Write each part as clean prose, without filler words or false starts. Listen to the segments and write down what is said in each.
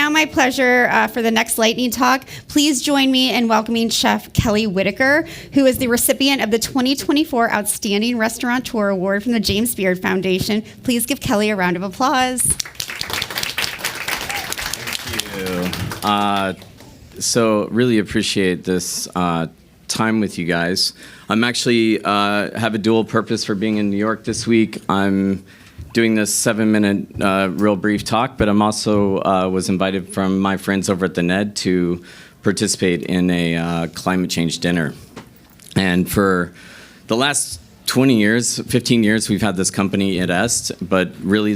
now my pleasure for the next lightning talk. Please join me in welcoming Chef Kelly Whitaker, who is the recipient of the 2024 Outstanding Restaurateur Award from the James Beard Foundation. Please give Kelly a round of applause. Thank you. So really appreciate this time with you guys. I'm actually have a dual purpose for being in New York this week. I'm doing this 7-minute real brief talk, but I'm also was invited from my friends over at the NED to participate in a climate change dinner. And for the last 20 years, 15 years, we've had this company at Est, but really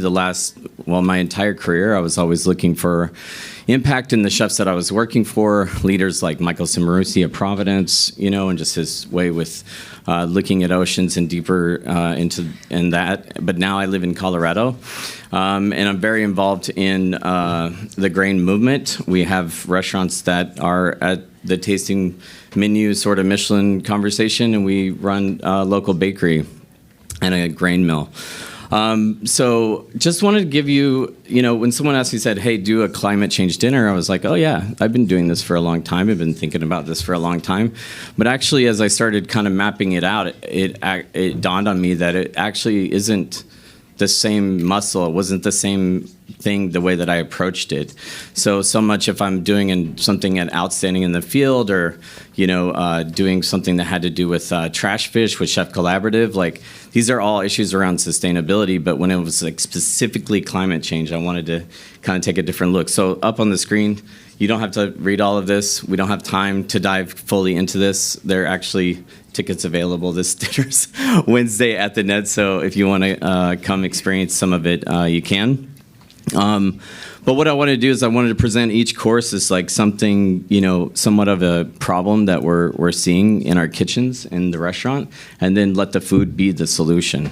my entire career, I was always looking for impact in the chefs that I was working for, leaders like Michael Cimarusi at Providence, and just his way with looking at oceans and deeper in that. But now I live in Colorado, and I'm very involved in the grain movement. We have restaurants that are at the tasting menu sort of Michelin conversation, and we run a local bakery and a grain mill. So just wanted to give you, when someone asked me, said, hey, do a climate change dinner, I was like, oh yeah, I've been doing this for a long time. I've been thinking about this for a long time. But actually, as I started kind of mapping it out, it dawned on me that it actually isn't the same muscle. It wasn't the same thing the way that I approached it. So much if I'm doing something outstanding in the field or, doing something that had to do with trash fish with Chef Collaborative, like these are all issues around sustainability. But when it was like specifically climate change, I wanted to kind of take a different look. So up on the screen, you don't have to read all of this. We don't have time to dive fully into this. There are actually tickets available. This dinner's Wednesday at the NED, so if you want to come experience some of it, you can. But what I want to do is I wanted to present each course as like something, somewhat of a problem that we're seeing in our kitchens in the restaurant, and then let the food be the solution.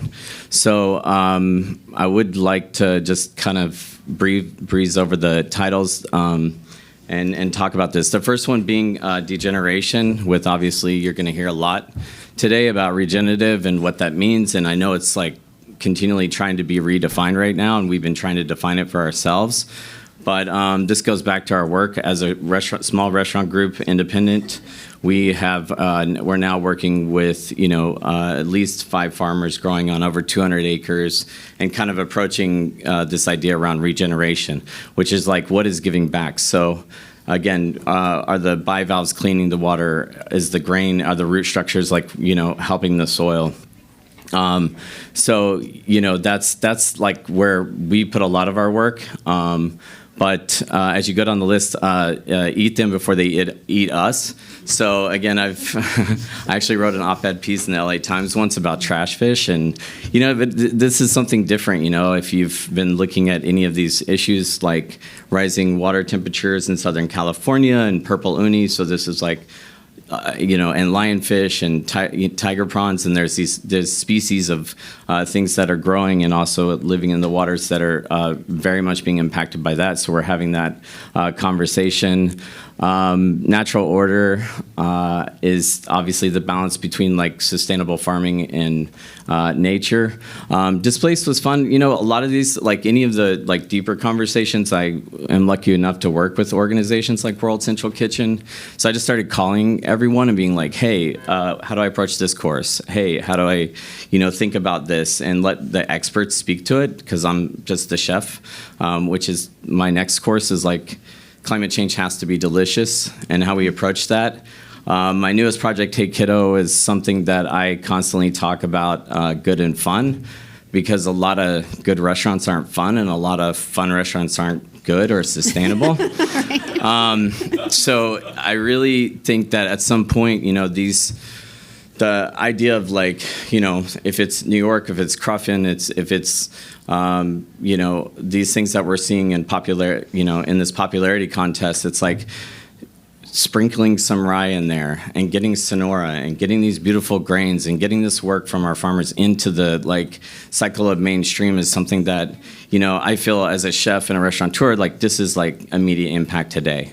So I would like to just kind of breeze over the titles and talk about this. The first one being degeneration, with obviously you're going to hear a lot today about regenerative and what that means, and I know it's like continually trying to be redefined right now, and we've been trying to define it for ourselves. But this goes back to our work as a small restaurant group, independent. We're now working with at least 5 farmers growing on over 200 acres, and kind of approaching this idea around regeneration, which is like, what is giving back? So again, are the bivalves cleaning the water? Is the grain, are the root structures like helping the soil? So that's like where we put a lot of our work. But as you go down the list, eat them before they eat us. So again, I actually wrote an op-ed piece in the LA Times once about trash fish, and but this is something different. If you've been looking at any of these issues like rising water temperatures in Southern California and purple uni, so this is like and lionfish and tiger prawns, and there's species of things that are growing and also living in the waters that are very much being impacted by that. So we're having that conversation. Natural order is obviously the balance between like sustainable farming and nature. Displaced was fun. A lot of these, like any of the like deeper conversations, I am lucky enough to work with organizations like World Central Kitchen. So I just started calling everyone and being like, hey, how do I approach this course? Hey, how do I, think about this, and let the experts speak to it, because I'm just the chef, which is my next course is like, climate change has to be delicious, and how we approach that. My newest project, Hey Kiddo, is something that I constantly talk about, good and fun, because a lot of good restaurants aren't fun, and a lot of fun restaurants aren't good or sustainable. So I really think that at some point, the idea of like, if it's New York, if it's Cruffin, if it's these things that we're seeing in in this popularity contest, it's like sprinkling some rye in there and getting Sonora and getting these beautiful grains and getting this work from our farmers into the like cycle of mainstream is something that, I feel as a chef and a restaurateur, like this is like immediate impact today.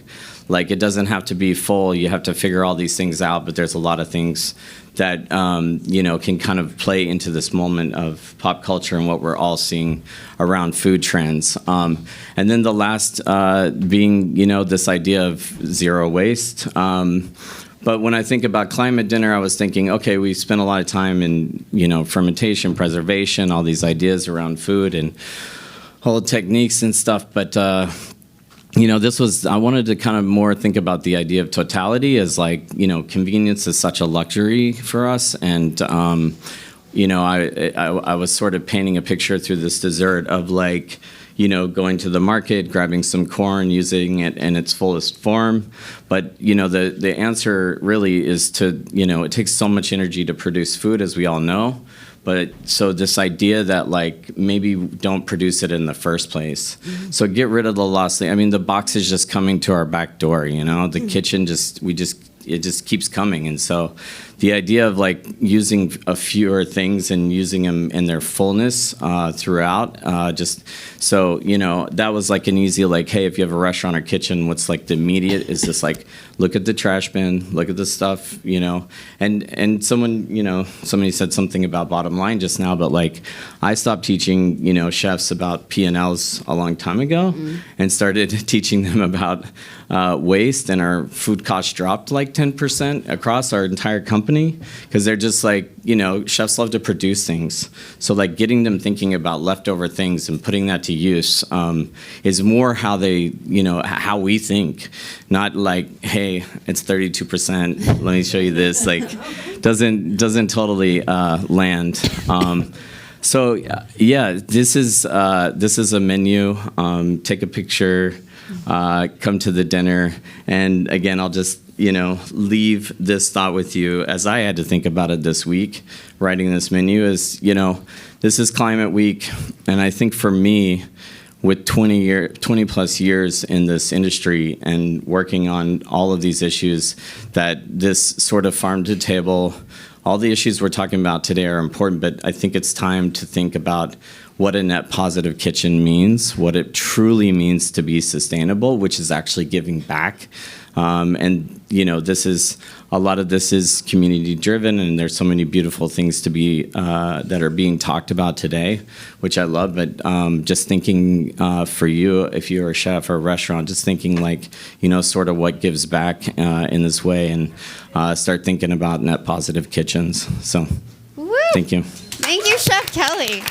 Like, it doesn't have to be full. You have to figure all these things out, but there's a lot of things that, can kind of play into this moment of pop culture and what we're all seeing around food trends. And then the last being, this idea of zero waste. But when I think about climate dinner, I was thinking, okay, we spent a lot of time in, fermentation, preservation, all these ideas around food and all the techniques and stuff. But, I wanted to kind of more think about the idea of totality as like, convenience is such a luxury for us. And, I was sort of painting a picture through this dessert of like, going to the market, grabbing some corn, using it in its fullest form. But, the answer really is to, it takes so much energy to produce food, as we all know. But so this idea that like maybe don't produce it in the first place. Mm-hmm. So get rid of the lost thing. I mean, the box is just coming to our back door, the kitchen it just keeps coming. And so the idea of like using a fewer things and using them in their fullness throughout, that was like an easy, like, hey, if you have a restaurant or kitchen, what's like the immediate is just like, look at the trash bin, look at the stuff, and somebody said something about bottom line just now, but like I stopped teaching, chefs about P&Ls a long time ago and started teaching them about waste, and our food costs dropped like 10% across our entire company because they're just like, chefs love to produce things. So like getting them thinking about leftover things and putting that to use is more how they, how we think, not like, hey, it's 32%. Let me show you this. Like, doesn't totally land. So this is a menu. Take a picture. Come to the dinner. And again, I'll just, leave this thought with you as I had to think about it this week, writing this menu is, this is Climate Week. And I think for me, with 20 plus years in this industry and working on all of these issues, that this sort of farm to table, all the issues we're talking about today are important, but I think it's time to think about what a net positive kitchen means, what it truly means to be sustainable, which is actually giving back. And a lot of this is community driven, and there's so many beautiful things to be that are being talked about today, which I love. But just thinking for you, if you're a chef or a restaurant, just thinking like, sort of what gives back in this way, and start thinking about net positive kitchens. So, Woo! Thank you. Thank you, Chef Kelly.